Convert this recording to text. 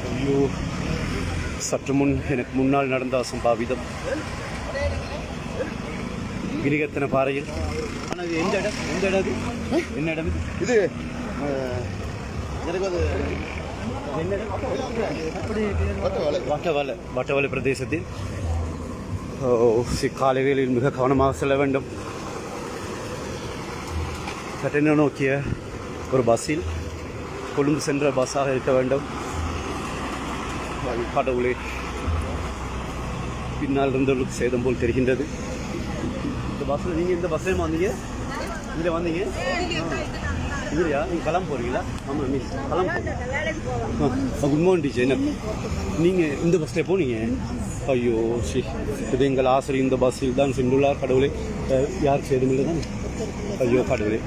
ஐயோ, சற்று முன் எனக்கு முன்னால் நடந்த அசம்பாவிதம். கிரிகத்தன பாறையில். ஆனால் இது எந்த இடம்? எந்த இடம் அது? என்ன இடம் இது? எனக்கு அது வட்டவலை பிரதேசத்தில் காலை வேளையில் மிக கவனமாக செல்ல வேண்டும். கட்டண நோக்கிய ஒரு பஸ்ஸில் கொழும்பு சென்ற பஸ்ஸாக இருக்க வேண்டும். கடவுளே, பின்னால் இருந்தவர்களுக்கு சேதம் போல் தெரிகின்றது. இந்த பஸ்ஸில் நீங்கள் இந்த பஸ்ஸில் வந்தீங்க? இங்கே வந்தீங்க இல்லையா? நீங்கள் கிளம்ப போகிறீங்களா? ஆமாம் மிஸ், கிளம்ப போகிறீங்க. Good morning teacher. என்ன நீங்கள் இந்த பஸ்ஸில் போனீங்க? ஐயோ ஷி, இது எங்கள் ஆசிரியர் இந்த பஸ்ஸில் தான் சென்றுள்ளார். கடவுளே, யாருக்கு சேதம் இல்லை தானே? ஐயோ கடவுளே.